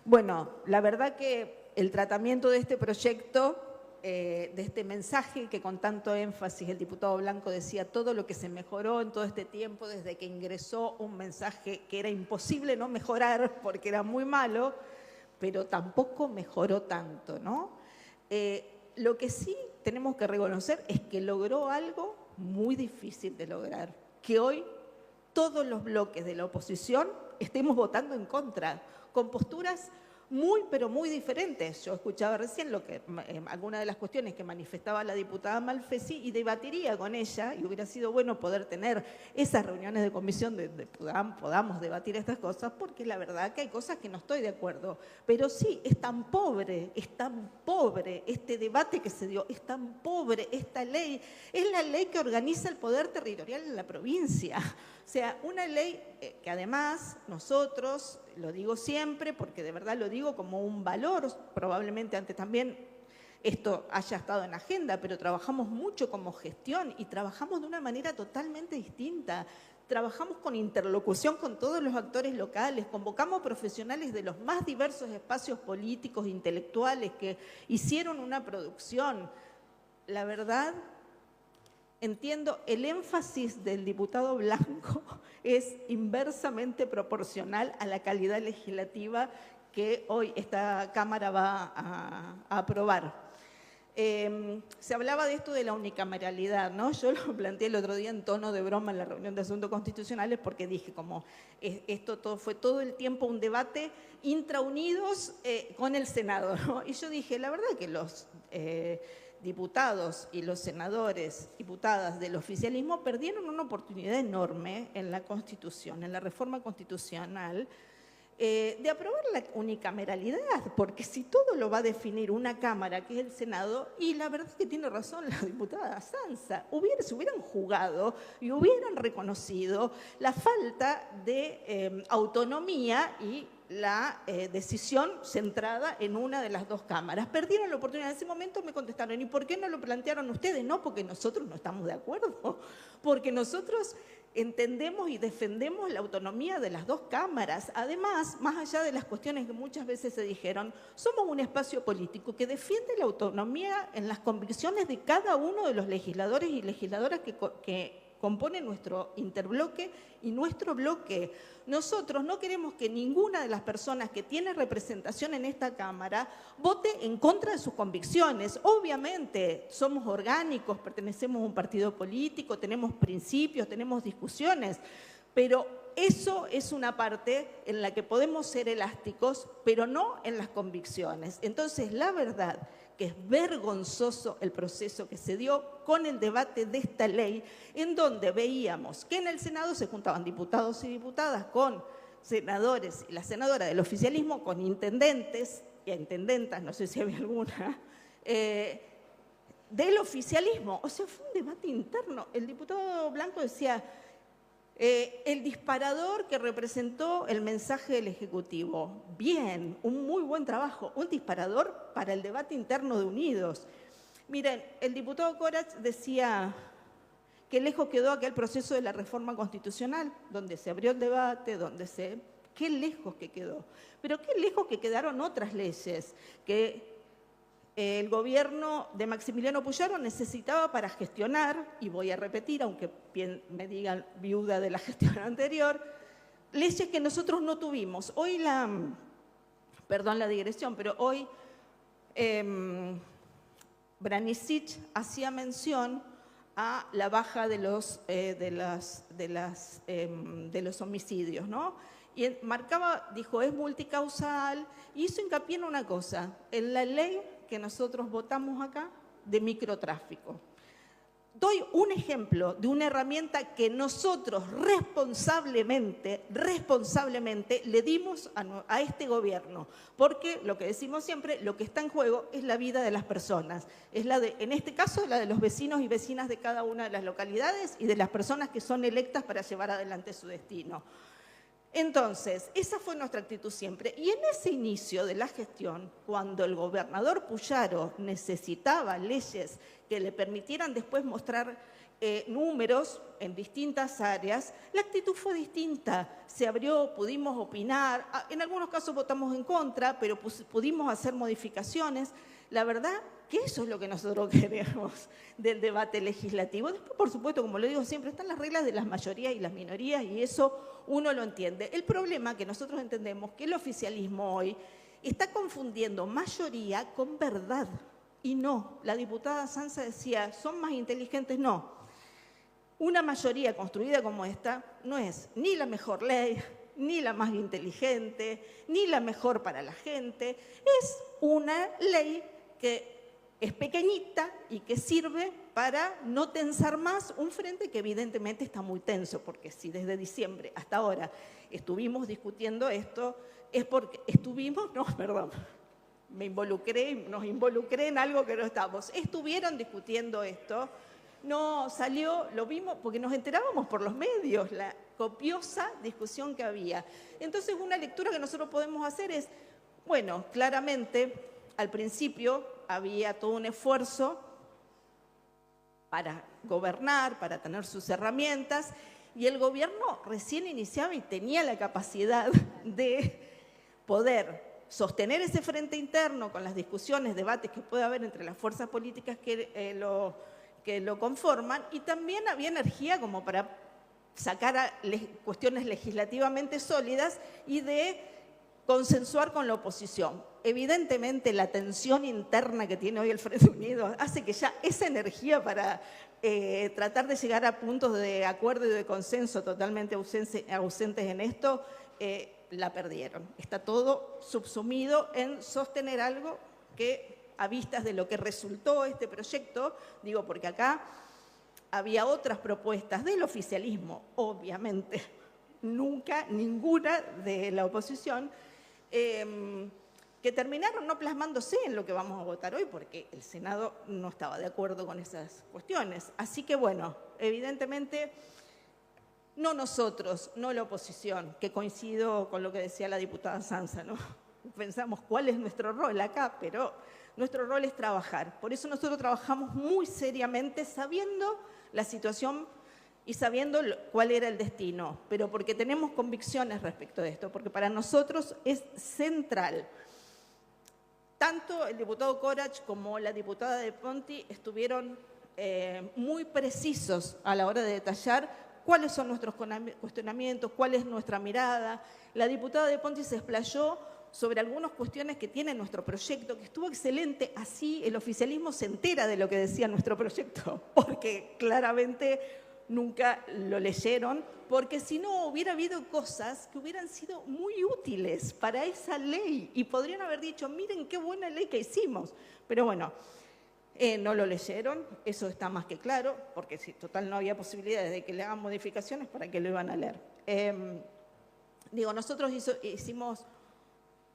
Bueno, la verdad que el tratamiento de este proyecto, de este mensaje que con tanto énfasis el diputado Blanco decía todo lo que se mejoró en todo este tiempo desde que ingresó, un mensaje que era imposible no mejorar porque era muy malo, pero tampoco mejoró tanto, ¿no? Lo que sí tenemos que reconocer es que logró algo muy difícil de lograr, que hoy todos los bloques de la oposición estemos votando en contra, con posturas muy, pero muy diferentes. Yo escuchaba recién algunas de las cuestiones que manifestaba la diputada Malfesi y debatiría con ella, y hubiera sido bueno poder tener esas reuniones de comisión donde podamos debatir estas cosas, porque la verdad que hay cosas que no estoy de acuerdo. Pero sí, es tan pobre este debate que se dio, es tan pobre esta ley. Es la ley que organiza el poder territorial en la provincia. O sea, una ley que además nosotros, lo digo siempre porque de verdad lo digo como un valor, probablemente antes también esto haya estado en agenda, pero trabajamos mucho como gestión y trabajamos de una manera totalmente distinta. Trabajamos con interlocución con todos los actores locales, convocamos profesionales de los más diversos espacios políticos, intelectuales que hicieron una producción. La verdad, entiendo, el énfasis del diputado Blanco es inversamente proporcional a la calidad legislativa que hoy esta Cámara va a aprobar. Se hablaba de esto de la unicameralidad, ¿no? Yo lo planteé el otro día en tono de broma en la reunión de asuntos constitucionales porque dije como fue todo el tiempo un debate intraunidos con el Senado, ¿no? Y yo dije, la verdad que los diputados y los senadores, diputadas del oficialismo perdieron una oportunidad enorme en la Constitución, en la reforma constitucional, de aprobar la unicameralidad, porque si todo lo va a definir una Cámara, que es el Senado, y la verdad es que tiene razón la diputada Sanza, se hubieran jugado y hubieran reconocido la falta de autonomía y la decisión centrada en una de las dos cámaras. Perdieron la oportunidad. En ese momento me contestaron, ¿y por qué no lo plantearon ustedes? No, porque nosotros no estamos de acuerdo, porque nosotros entendemos y defendemos la autonomía de las dos cámaras. Además, más allá de las cuestiones que muchas veces se dijeron, somos un espacio político que defiende la autonomía en las convicciones de cada uno de los legisladores y legisladoras que componen nuestro interbloque y nuestro bloque. Nosotros no queremos que ninguna de las personas que tiene representación en esta Cámara vote en contra de sus convicciones. Obviamente, somos orgánicos, pertenecemos a un partido político, tenemos principios, tenemos discusiones, pero eso es una parte en la que podemos ser elásticos, pero no en las convicciones. Entonces, la verdad que es vergonzoso el proceso que se dio con el debate de esta ley, en donde veíamos que en el Senado se juntaban diputados y diputadas con senadores y la senadora del oficialismo, con intendentes y intendentas, no sé si había alguna, del oficialismo. O sea, fue un debate interno. El diputado Blanco decía, el disparador que representó el mensaje del Ejecutivo. Bien, un muy buen trabajo, un disparador para el debate interno de Unidos. Miren, el diputado Corach decía que lejos quedó aquel proceso de la reforma constitucional, donde se abrió el debate, qué lejos que quedó. Pero qué lejos que quedaron otras leyes que el gobierno de Maximiliano Puyaro necesitaba para gestionar, y voy a repetir, aunque me digan viuda de la gestión anterior, leyes que nosotros no tuvimos. Hoy perdón la digresión, pero hoy Branicic hacía mención a la baja de los homicidios, ¿no? Y dijo, es multicausal, y hizo hincapié en una cosa, en la ley que nosotros votamos acá de microtráfico. Doy un ejemplo de una herramienta que nosotros responsablemente le dimos a este gobierno, porque lo que decimos siempre, lo que está en juego es la vida de las personas, en este caso la de los vecinos y vecinas de cada una de las localidades y de las personas que son electas para llevar adelante su destino. Entonces, esa fue nuestra actitud siempre. Y en ese inicio de la gestión, cuando el gobernador Puyaro necesitaba leyes que le permitieran después mostrar números en distintas áreas, la actitud fue distinta. Se abrió, pudimos opinar, en algunos casos votamos en contra, pero pudimos hacer modificaciones. La verdad que eso es lo que nosotros queremos del debate legislativo. Después, por supuesto, como lo digo siempre, están las reglas de las mayorías y las minorías y eso uno lo entiende. El problema que nosotros entendemos que el oficialismo hoy está confundiendo mayoría con verdad. Y no, la diputada Sansa decía, ¿son más inteligentes? No. Una mayoría construida como esta no es ni la mejor ley, ni la más inteligente, ni la mejor para la gente. Es una ley que es pequeñita y que sirve para no tensar más un frente que evidentemente está muy tenso, porque si desde diciembre hasta ahora estuvimos discutiendo esto, es porque nos involucré en algo que no estábamos. Estuvieron discutiendo esto, no salió, lo vimos, porque nos enterábamos por los medios, la copiosa discusión que había. Entonces, una lectura que nosotros podemos hacer es, bueno, claramente, al principio había todo un esfuerzo para gobernar, para tener sus herramientas, y el gobierno recién iniciaba y tenía la capacidad de poder sostener ese frente interno con las discusiones, debates que puede haber entre las fuerzas políticas que lo conforman, y también había energía como para sacar cuestiones legislativamente sólidas y de consensuar con la oposición. Evidentemente, la tensión interna que tiene hoy el Frente Unido hace que ya esa energía para tratar de llegar a puntos de acuerdo y de consenso totalmente ausentes en esto, la perdieron. Está todo subsumido en sostener algo que, a vistas de lo que resultó este proyecto, digo porque acá había otras propuestas del oficialismo, obviamente, nunca ninguna de la oposición, que terminaron no plasmándose en lo que vamos a votar hoy, porque el Senado no estaba de acuerdo con esas cuestiones. Así que, bueno, evidentemente, no nosotros, no la oposición, que coincido con lo que decía la diputada Sansa, ¿no? Pensamos cuál es nuestro rol acá, pero nuestro rol es trabajar. Por eso nosotros trabajamos muy seriamente, sabiendo la situación y sabiendo cuál era el destino, pero porque tenemos convicciones respecto de esto, porque para nosotros es central. Tanto el diputado Corach como la diputada De Ponti estuvieron muy precisos a la hora de detallar cuáles son nuestros cuestionamientos, cuál es nuestra mirada. La diputada De Ponti se explayó sobre algunas cuestiones que tiene nuestro proyecto, que estuvo excelente. Así el oficialismo se entera de lo que decía nuestro proyecto, porque claramente nunca lo leyeron, porque si no hubiera habido cosas que hubieran sido muy útiles para esa ley y podrían haber dicho, miren qué buena ley que hicimos. Pero bueno, no lo leyeron, eso está más que claro, porque si total no había posibilidades de que le hagan modificaciones, ¿para qué lo iban a leer? Nosotros hicimos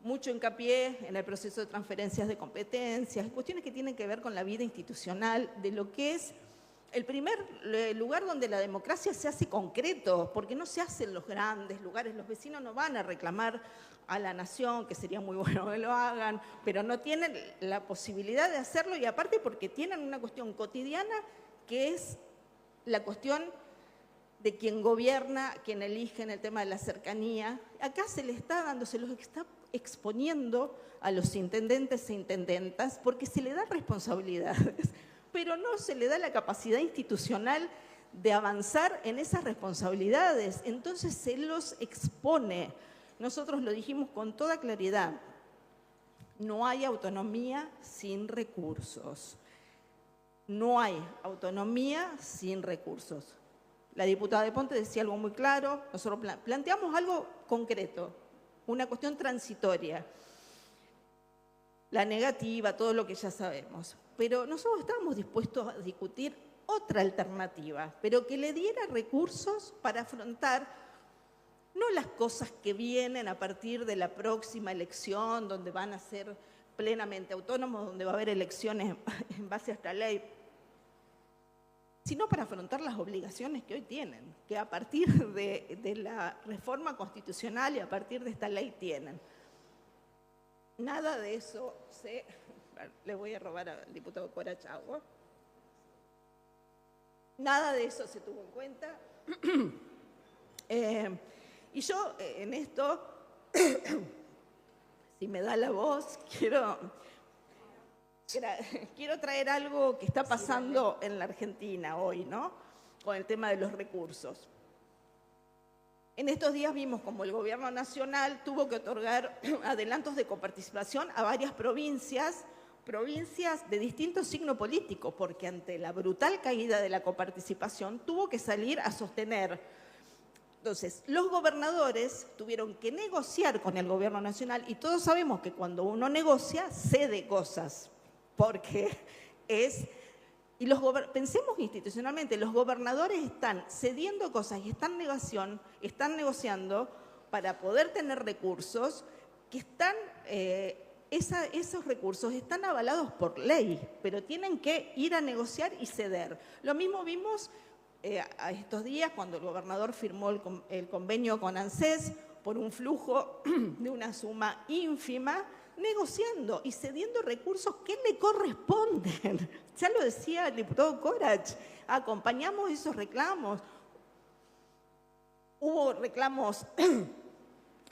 mucho hincapié en el proceso de transferencias de competencias, cuestiones que tienen que ver con la vida institucional, de lo que es el primer lugar donde la democracia se hace concreto, porque no se hace en los grandes lugares, los vecinos no van a reclamar a la nación, que sería muy bueno que lo hagan, pero no tienen la posibilidad de hacerlo, y aparte porque tienen una cuestión cotidiana que es la cuestión de quien gobierna, quien elige en el tema de la cercanía. Acá se le está dando, se los está exponiendo a los intendentes e intendentas porque se le da responsabilidades, pero no se le da la capacidad institucional de avanzar en esas responsabilidades. Entonces se los expone. Nosotros lo dijimos con toda claridad. No hay autonomía sin recursos. No hay autonomía sin recursos. La diputada De Ponte decía algo muy claro. Nosotros planteamos algo concreto, una cuestión transitoria. La negativa, todo lo que ya sabemos. Pero nosotros estábamos dispuestos a discutir otra alternativa, pero que le diera recursos para afrontar no las cosas que vienen a partir de la próxima elección, donde van a ser plenamente autónomos, donde va a haber elecciones en base a esta ley, sino para afrontar las obligaciones que hoy tienen, que a partir de la reforma constitucional y a partir de esta ley tienen. Nada de eso se... Le voy a robar al diputado Corach agua. Nada de eso se tuvo en cuenta. Y yo en esto, si me da la voz, quiero traer algo que está pasando en la Argentina hoy, ¿no? Con el tema de los recursos. En estos días vimos como el gobierno nacional tuvo que otorgar adelantos de coparticipación a varias provincias de distinto signo político, porque ante la brutal caída de la coparticipación tuvo que salir a sostener. Entonces, los gobernadores tuvieron que negociar con el gobierno nacional y todos sabemos que cuando uno negocia, cede cosas, porque es... Y pensemos institucionalmente, los gobernadores están cediendo cosas y están negociando para poder tener recursos que están... esos recursos están avalados por ley, pero tienen que ir a negociar y ceder. Lo mismo vimos a estos días cuando el gobernador firmó el convenio con ANSES por un flujo de una suma ínfima, negociando y cediendo recursos que le corresponden. Ya lo decía el diputado Corach, acompañamos esos reclamos. Hubo reclamos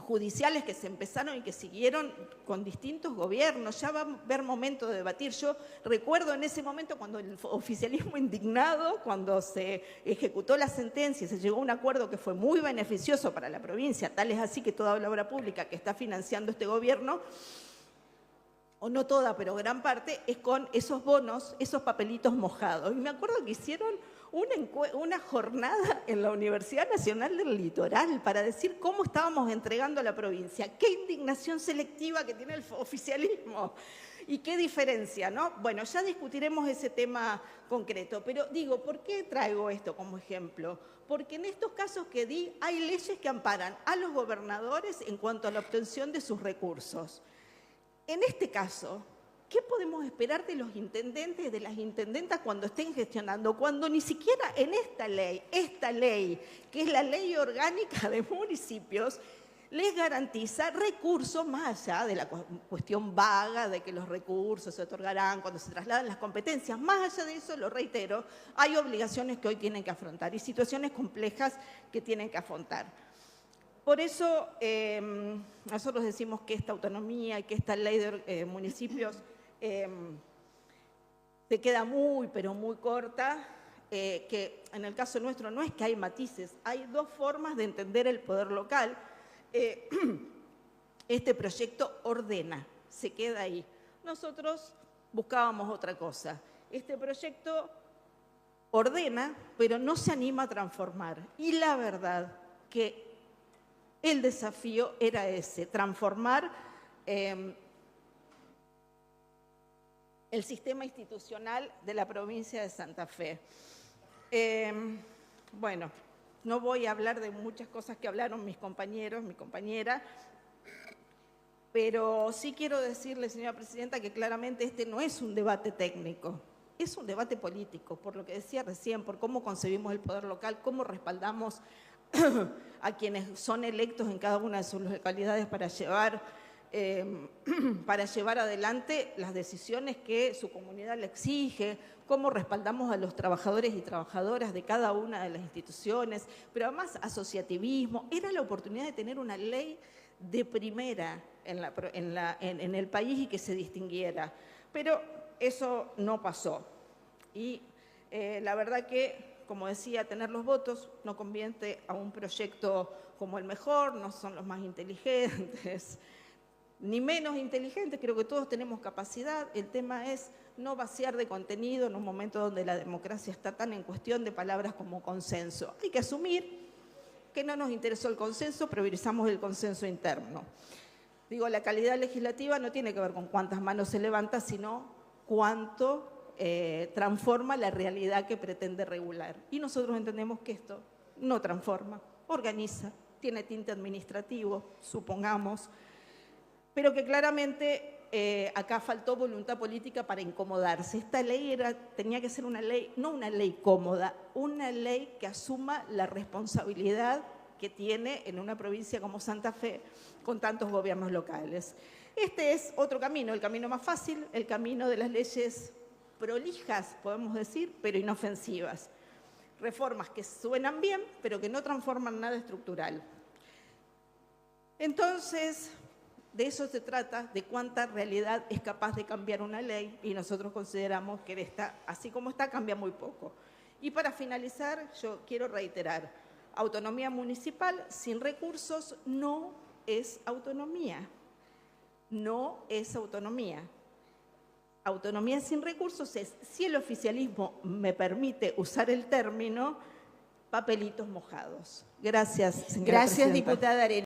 judiciales que se empezaron y que siguieron con distintos gobiernos. Ya va a haber momento de debatir. Yo recuerdo en ese momento cuando el oficialismo indignado, cuando se ejecutó la sentencia, se llegó a un acuerdo que fue muy beneficioso para la provincia, tal es así que toda la obra pública que está financiando este gobierno, o no toda, pero gran parte, es con esos bonos, esos papelitos mojados. Y me acuerdo que hicieron una jornada en la Universidad Nacional del Litoral para decir cómo estábamos entregando a la provincia. Qué indignación selectiva que tiene el oficialismo y qué diferencia, ¿no? Bueno, ya discutiremos ese tema concreto, pero digo, ¿por qué traigo esto como ejemplo? Porque en estos casos que di hay leyes que amparan a los gobernadores en cuanto a la obtención de sus recursos. En este caso, ¿qué podemos esperar de los intendentes y de las intendentas cuando estén gestionando? Cuando ni siquiera en esta ley, que es la ley orgánica de municipios, les garantiza recursos más allá de la cuestión vaga de que los recursos se otorgarán cuando se trasladan las competencias. Más allá de eso, lo reitero, hay obligaciones que hoy tienen que afrontar y situaciones complejas que tienen que afrontar. Por eso nosotros decimos que esta autonomía y que esta ley de municipios se queda muy, pero muy corta, que en el caso nuestro no es que hay matices, hay dos formas de entender el poder local. Este proyecto ordena, se queda ahí. Nosotros buscábamos otra cosa. Este proyecto ordena, pero no se anima a transformar. Y la verdad que el desafío era ese, transformar el sistema institucional de la provincia de Santa Fe. Bueno, no voy a hablar de muchas cosas que hablaron mis compañeros, mi compañera, pero sí quiero decirle, señora presidenta, que claramente este no es un debate técnico, es un debate político, por lo que decía recién, por cómo concebimos el poder local, cómo respaldamos a quienes son electos en cada una de sus localidades para llevar adelante las decisiones que su comunidad le exige, cómo respaldamos a los trabajadores y trabajadoras de cada una de las instituciones, pero además asociativismo. Era la oportunidad de tener una ley de primera en el país y que se distinguiera, pero eso no pasó. Y la verdad que, como decía, tener los votos no convierte a un proyecto como el mejor, no son los más inteligentes, ni menos inteligentes, creo que todos tenemos capacidad. El tema es no vaciar de contenido en un momento donde la democracia está tan en cuestión de palabras como consenso. Hay que asumir que no nos interesó el consenso, priorizamos el consenso interno. Digo, la calidad legislativa no tiene que ver con cuántas manos se levanta, sino cuánto transforma la realidad que pretende regular. Y nosotros entendemos que esto no transforma, organiza, tiene tinte administrativo, supongamos, pero que claramente acá faltó voluntad política para incomodarse. Esta ley tenía que ser una ley, no una ley cómoda, una ley que asuma la responsabilidad que tiene en una provincia como Santa Fe con tantos gobiernos locales. Este es otro camino, el camino más fácil, el camino de las leyes prolijas, podemos decir, pero inofensivas. reformas que suenan bien, pero que no transforman nada estructural. Entonces, de eso se trata, de cuánta realidad es capaz de cambiar una ley, y nosotros consideramos que esta, así como está, cambia muy poco. Y para finalizar, yo quiero reiterar, autonomía municipal sin recursos no es autonomía. No es autonomía. Autonomía sin recursos es, si el oficialismo me permite usar el término, papelitos mojados. Gracias, señora Gracias, presidenta. diputada Arenas.